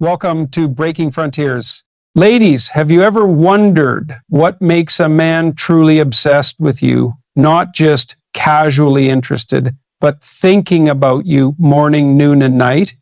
Welcome to Breaking Frontiers. Ladies, have you ever wondered what makes a man truly obsessed with you, not just casually interested, but thinking about you morning, noon, and night?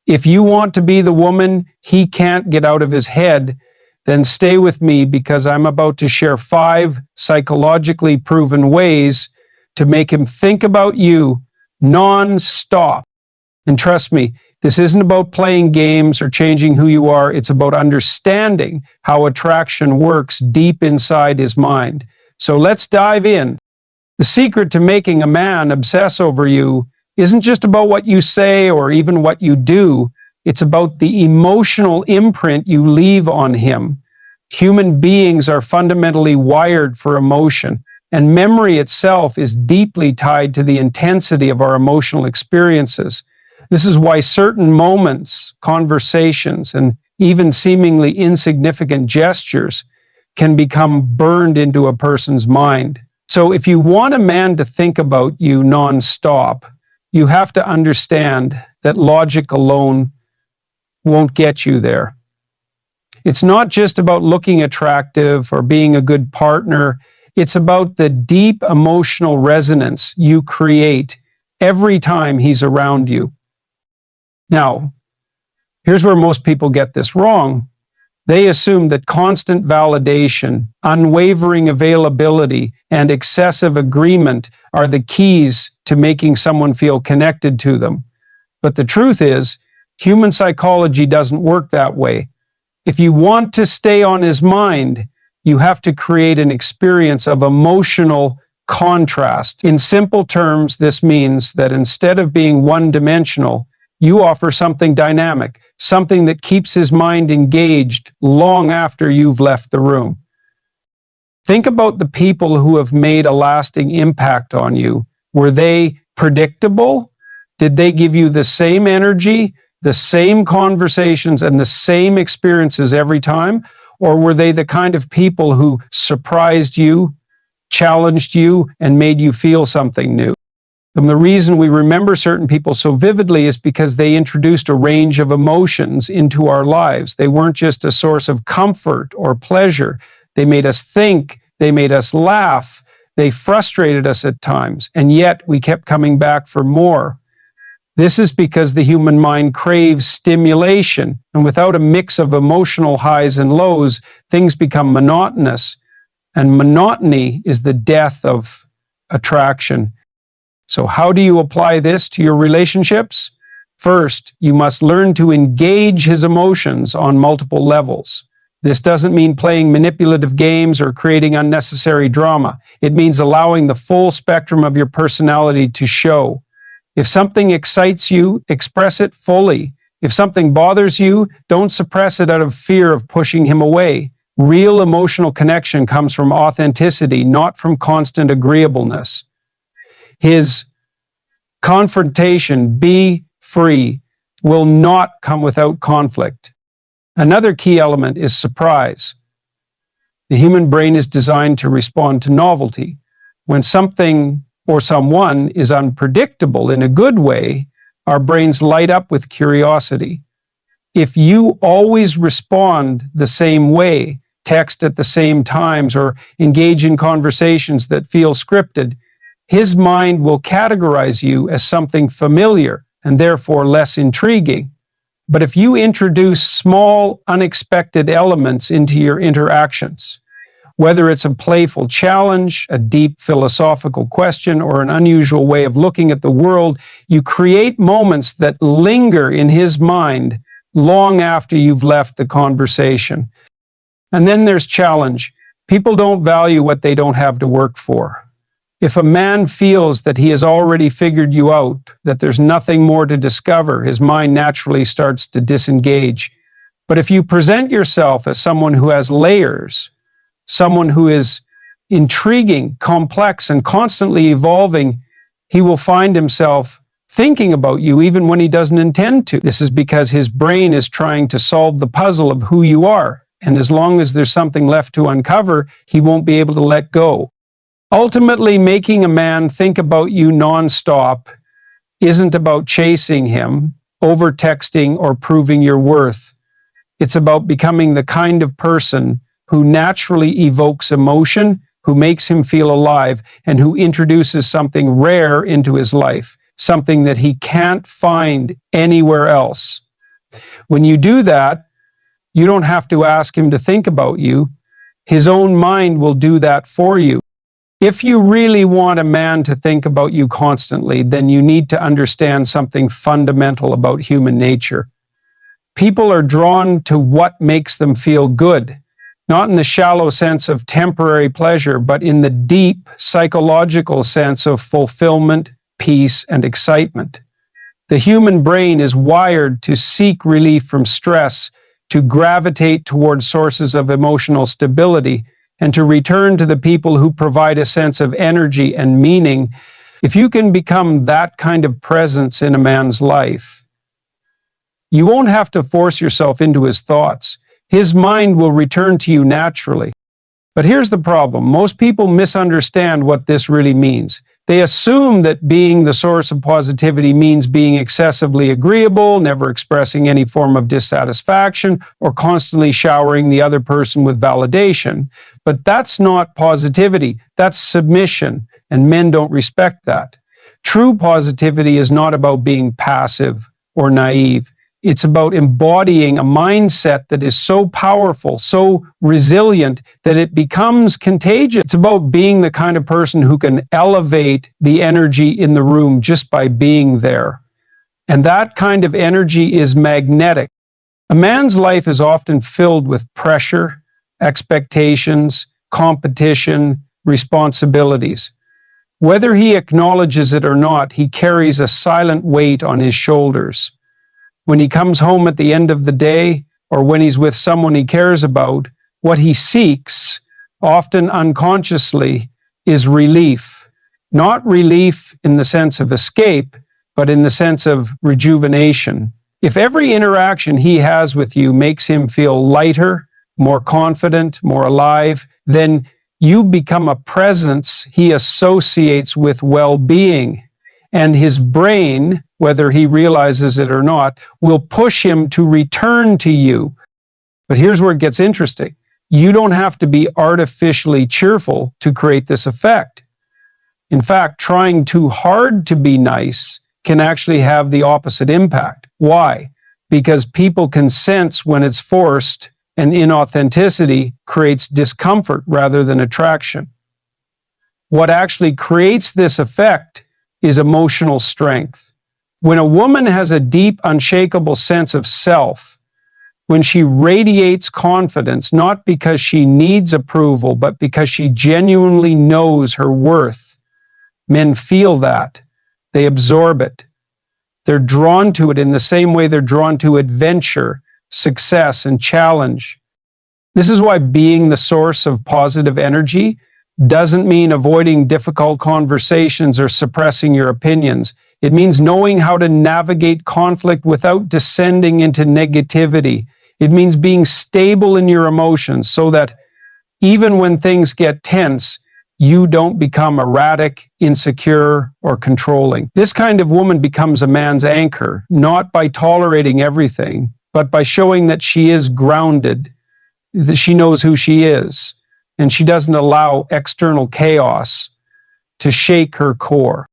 If you want to be the woman he can't get out of his head, then stay with me because I'm about to share 5 psychologically proven ways to make him think about you non-stop. And trust me, this isn't about playing games or changing who you are. It's about understanding how attraction works deep inside his mind. So let's dive in. The secret to making a man obsess over you isn't just about what you say or even what you do. It's about the emotional imprint you leave on him. Human beings are fundamentally wired for emotion, and memory itself is deeply tied to the intensity of our emotional experiences. This is why certain moments, conversations, and even seemingly insignificant gestures can become burned into a person's mind. So if you want a man to think about you nonstop, you have to understand that logic alone won't get you there. It's not just about looking attractive or being a good partner. It's about the deep emotional resonance you create every time he's around you. Now, here's where most people get this wrong. They assume that constant validation, unwavering availability, and excessive agreement are the keys to making someone feel connected to them. But the truth is, human psychology doesn't work that way. If you want to stay on his mind, you have to create an experience of emotional contrast. In simple terms, this means that instead of being one-dimensional, you offer something dynamic, something that keeps his mind engaged long after you've left the room. Think about the people who have made a lasting impact on you. Were they predictable? Did they give you the same energy, the same conversations, and the same experiences every time? Or were they the kind of people who surprised you, challenged you, and made you feel something new? And the reason we remember certain people so vividly is because they introduced a range of emotions into our lives. They weren't just a source of comfort or pleasure. They made us think, they made us laugh, they frustrated us at times, and yet we kept coming back for more. This is because the human mind craves stimulation, and without a mix of emotional highs and lows, things become monotonous, and monotony is the death of attraction. So how do you apply this to your relationships? First, you must learn to engage his emotions on multiple levels. This doesn't mean playing manipulative games or creating unnecessary drama. It means allowing the full spectrum of your personality to show. If something excites you, express it fully. If something bothers you, don't suppress it out of fear of pushing him away. Real emotional connection comes from authenticity, not from constant agreeableness. His confrontation, be free, will not come without conflict. Another key element is surprise. The human brain is designed to respond to novelty. When something or someone is unpredictable in a good way, our brains light up with curiosity. If you always respond the same way, text at the same times, or engage in conversations that feel scripted, his mind will categorize you as something familiar and therefore less intriguing. But if you introduce small, unexpected elements into your interactions, whether it's a playful challenge, a deep philosophical question, or an unusual way of looking at the world, you create moments that linger in his mind long after you've left the conversation. And then there's challenge. People don't value what they don't have to work for. If a man feels that he has already figured you out, that there's nothing more to discover, his mind naturally starts to disengage. But if you present yourself as someone who has layers, someone who is intriguing, complex, and constantly evolving, he will find himself thinking about you even when he doesn't intend to. This is because his brain is trying to solve the puzzle of who you are. And as long as there's something left to uncover, he won't be able to let go. Ultimately, making a man think about you nonstop isn't about chasing him, over-texting, or proving your worth. It's about becoming the kind of person who naturally evokes emotion, who makes him feel alive, and who introduces something rare into his life, something that he can't find anywhere else. When you do that, you don't have to ask him to think about you. His own mind will do that for you. If you really want a man to think about you constantly, then you need to understand something fundamental about human nature. People are drawn to what makes them feel good, not in the shallow sense of temporary pleasure, but in the deep psychological sense of fulfillment, peace, and excitement. The human brain is wired to seek relief from stress, to gravitate towards sources of emotional stability, and to return to the people who provide a sense of energy and meaning. If you can become that kind of presence in a man's life, you won't have to force yourself into his thoughts. His mind will return to you naturally. But here's the problem. Most people misunderstand what this really means. They assume that being the source of positivity means being excessively agreeable, never expressing any form of dissatisfaction, or constantly showering the other person with validation. But that's not positivity. That's submission, and men don't respect that. True positivity is not about being passive or naive. It's about embodying a mindset that is so powerful, so resilient, that it becomes contagious. It's about being the kind of person who can elevate the energy in the room just by being there. And that kind of energy is magnetic. A man's life is often filled with pressure, expectations, competition, responsibilities. Whether he acknowledges it or not, he carries a silent weight on his shoulders. When he comes home at the end of the day, or when he's with someone he cares about, what he seeks, often unconsciously, is relief. Not relief in the sense of escape, but in the sense of rejuvenation. If every interaction he has with you makes him feel lighter, more confident, more alive, then you become a presence he associates with well-being. And his brain, whether he realizes it or not, will push him to return to you. But here's where it gets interesting. You don't have to be artificially cheerful to create this effect. In fact, trying too hard to be nice can actually have the opposite impact. Why? Because people can sense when it's forced, and inauthenticity creates discomfort rather than attraction. What actually creates this effect is emotional strength. When a woman has a deep, unshakable sense of self, when she radiates confidence, not because she needs approval, but because she genuinely knows her worth, men feel that. They absorb it. They're drawn to it in the same way they're drawn to adventure, success, and challenge. This is why being the source of positive energy doesn't mean avoiding difficult conversations or suppressing your opinions. It means knowing how to navigate conflict without descending into negativity. It means being stable in your emotions so that even when things get tense, you don't become erratic, insecure, or controlling. This kind of woman becomes a man's anchor, not by tolerating everything, but by showing that she is grounded, that she knows who she is, and she doesn't allow external chaos to shake her core.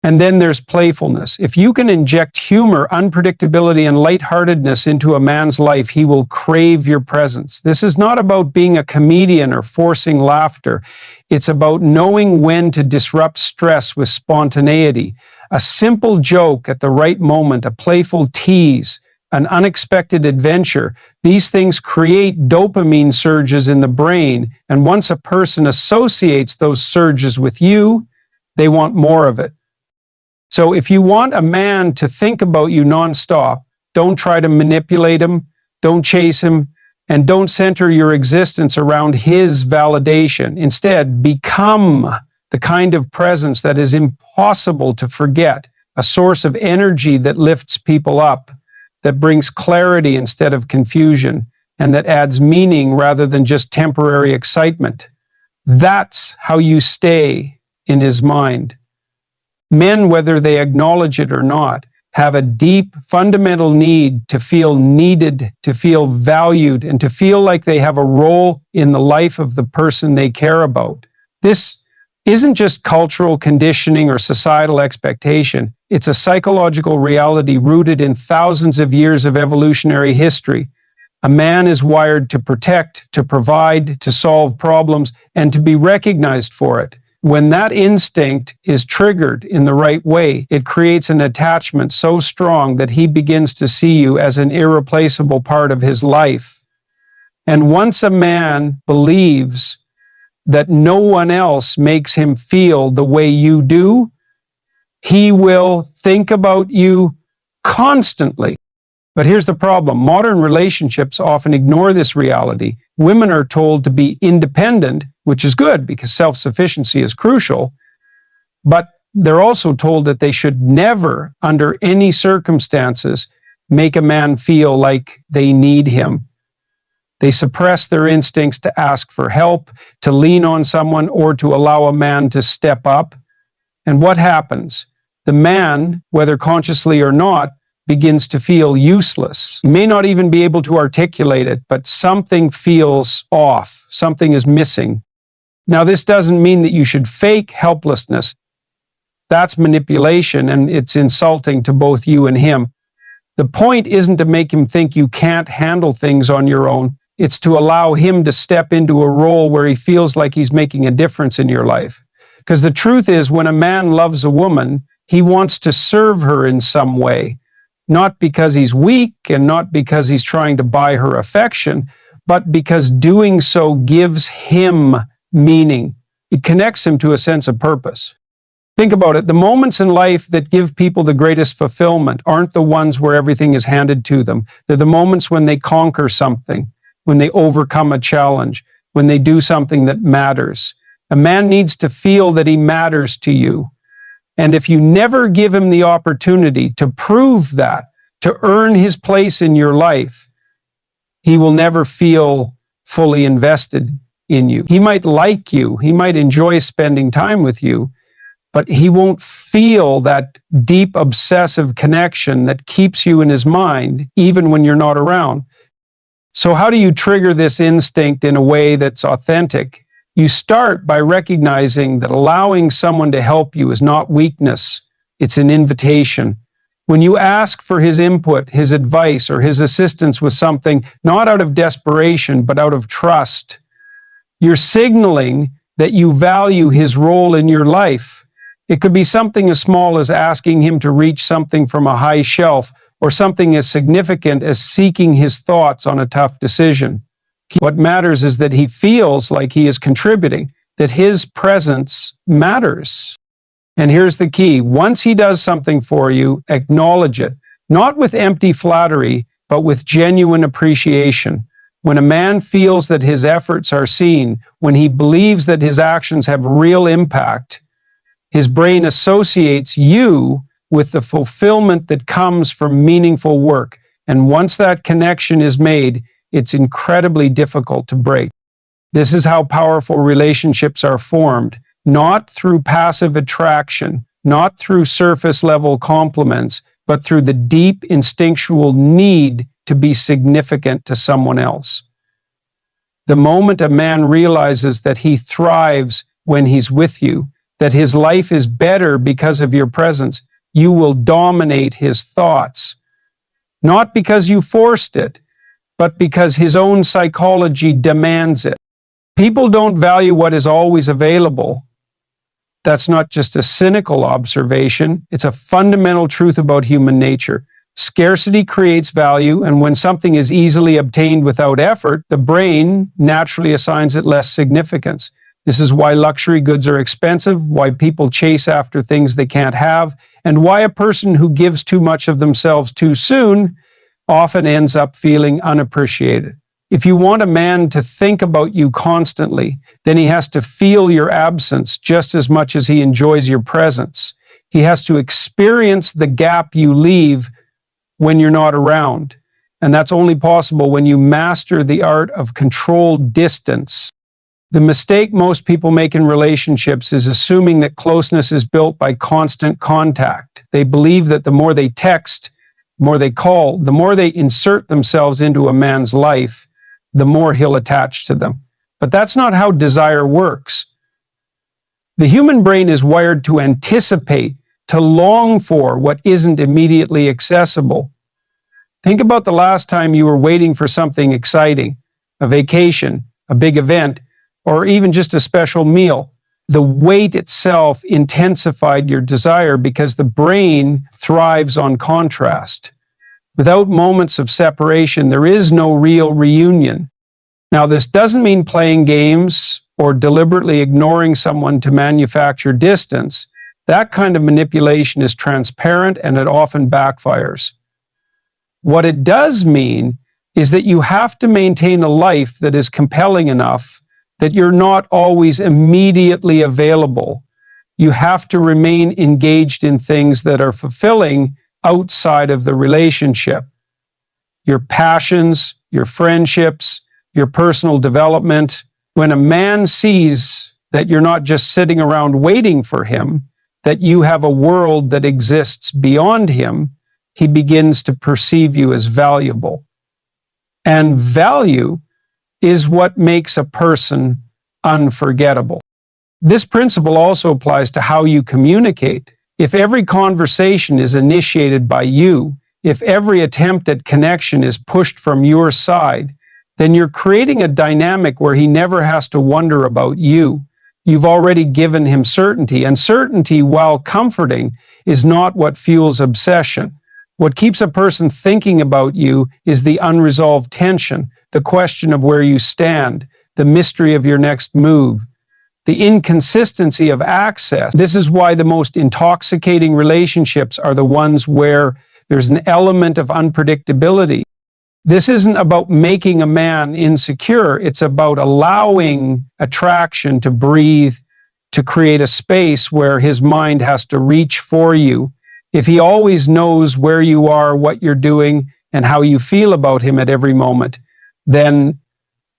And then there's playfulness. If you can inject humor, unpredictability, and lightheartedness into a man's life, he will crave your presence. This is not about being a comedian or forcing laughter. It's about knowing when to disrupt stress with spontaneity. A simple joke at the right moment, a playful tease, an unexpected adventure. These things create dopamine surges in the brain, and once a person associates those surges with you, they want more of it. So if you want a man to think about you nonstop, don't try to manipulate him, don't chase him, and don't center your existence around his validation. Instead, become the kind of presence that is impossible to forget, a source of energy that lifts people up, that brings clarity instead of confusion, and that adds meaning rather than just temporary excitement. That's how you stay in his mind. Men, whether they acknowledge it or not, have a deep, fundamental need to feel needed, to feel valued, and to feel like they have a role in the life of the person they care about. This isn't just cultural conditioning or societal expectation. It's a psychological reality rooted in thousands of years of evolutionary history. A man is wired to protect, to provide, to solve problems, and to be recognized for it. When that instinct is triggered in the right way, it creates an attachment so strong that he begins to see you as an irreplaceable part of his life. And once a man believes that no one else makes him feel the way you do, he will think about you constantly. But here's the problem. Modern relationships often ignore this reality. Women are told to be independent, which is good because self-sufficiency is crucial, but they're also told that they should never, under any circumstances, make a man feel like they need him. They suppress their instincts to ask for help, to lean on someone, or to allow a man to step up. And what happens? The man, whether consciously or not, begins to feel useless. He may not even be able to articulate it, but something feels off. Something is missing. Now, this doesn't mean that you should fake helplessness. That's manipulation, and it's insulting to both you and him. The point isn't to make him think you can't handle things on your own. It's to allow him to step into a role where he feels like he's making a difference in your life. Because the truth is, when a man loves a woman, he wants to serve her in some way. Not because he's weak and not because he's trying to buy her affection, but because doing so gives him meaning. It connects him to a sense of purpose. Think about it. The moments in life that give people the greatest fulfillment aren't the ones where everything is handed to them. They're the moments when they conquer something, when they overcome a challenge, when they do something that matters. A man needs to feel that he matters to you. And if you never give him the opportunity to prove that, to earn his place in your life, he will never feel fully invested in you. He might like you, he might enjoy spending time with you, but he won't feel that deep obsessive connection that keeps you in his mind, even when you're not around. So how do you trigger this instinct in a way that's authentic? You start by recognizing that allowing someone to help you is not weakness, it's an invitation. When you ask for his input, his advice, or his assistance with something, not out of desperation, but out of trust, you're signaling that you value his role in your life. It could be something as small as asking him to reach something from a high shelf, or something as significant as seeking his thoughts on a tough decision. What matters is that he feels like he is contributing, that his presence matters. And here's the key. Once he does something for you, acknowledge it, not with empty flattery, but with genuine appreciation. When a man feels that his efforts are seen, when he believes that his actions have real impact, his brain associates you with the fulfillment that comes from meaningful work. And once that connection is made, it's incredibly difficult to break. This is how powerful relationships are formed, not through passive attraction, not through surface level compliments, but through the deep instinctual need to be significant to someone else. The moment a man realizes that he thrives when he's with you, that his life is better because of your presence, you will dominate his thoughts. Not because you forced it, but because his own psychology demands it. People don't value what is always available. That's not just a cynical observation, it's a fundamental truth about human nature. Scarcity creates value, and when something is easily obtained without effort, the brain naturally assigns it less significance. This is why luxury goods are expensive, why people chase after things they can't have, and why a person who gives too much of themselves too soon often ends up feeling unappreciated. If you want a man to think about you constantly, then he has to feel your absence just as much as he enjoys your presence. He has to experience the gap you leave when you're not around. And that's only possible when you master the art of controlled distance. The mistake most people make in relationships is assuming that closeness is built by constant contact. They believe that the more they text, the more they call, the more they insert themselves into a man's life, the more he'll attach to them. But that's not how desire works. The human brain is wired to anticipate, to long for what isn't immediately accessible. Think about the last time you were waiting for something exciting, a vacation, a big event, or even just a special meal. The wait itself intensified your desire because the brain thrives on contrast. Without moments of separation, there is no real reunion. Now, this doesn't mean playing games or deliberately ignoring someone to manufacture distance. That kind of manipulation is transparent and it often backfires. What it does mean is that you have to maintain a life that is compelling enough that you're not always immediately available. You have to remain engaged in things that are fulfilling outside of the relationship. Your passions, your friendships, your personal development. When a man sees that you're not just sitting around waiting for him, that you have a world that exists beyond him, he begins to perceive you as valuable. And value is what makes a person unforgettable. This principle also applies to how you communicate. If every conversation is initiated by you, if every attempt at connection is pushed from your side, then you're creating a dynamic where he never has to wonder about you. You've already given him certainty, and certainty, while comforting, is not what fuels obsession. What keeps a person thinking about you is the unresolved tension, the question of where you stand, the mystery of your next move, the inconsistency of access. This is why the most intoxicating relationships are the ones where there's an element of unpredictability. This isn't about making a man insecure. It's about allowing attraction to breathe, to create a space where his mind has to reach for you. If he always knows where you are, what you're doing, and how you feel about him at every moment, then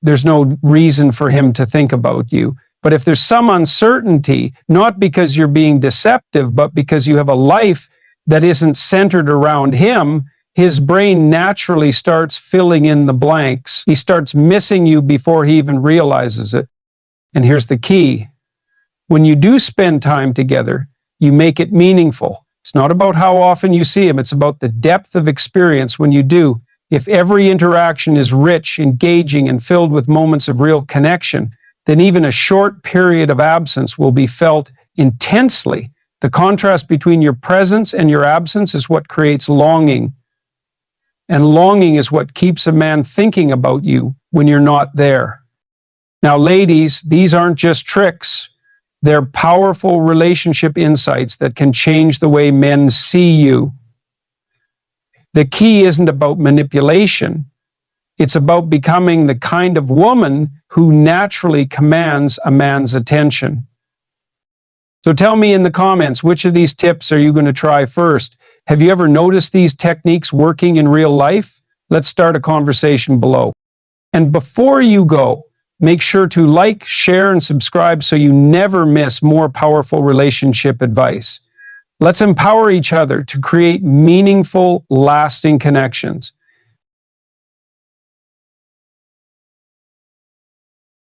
there's no reason for him to think about you. But if there's some uncertainty, not because you're being deceptive, but because you have a life that isn't centered around him, his brain naturally starts filling in the blanks. He starts missing you before he even realizes it. And here's the key. When you do spend time together, you make it meaningful. It's not about how often you see him. It's about the depth of experience when you do. If every interaction is rich, engaging, and filled with moments of real connection, then even a short period of absence will be felt intensely. The contrast between your presence and your absence is what creates longing. And longing is what keeps a man thinking about you when you're not there. Now, ladies, these aren't just tricks. They're powerful relationship insights that can change the way men see you. The key isn't about manipulation. It's about becoming the kind of woman who naturally commands a man's attention. So tell me in the comments, which of these tips are you going to try first? Have you ever noticed these techniques working in real life? Let's start a conversation below. And before you go, make sure to like, share, and subscribe so you never miss more powerful relationship advice. Let's empower each other to create meaningful, lasting connections.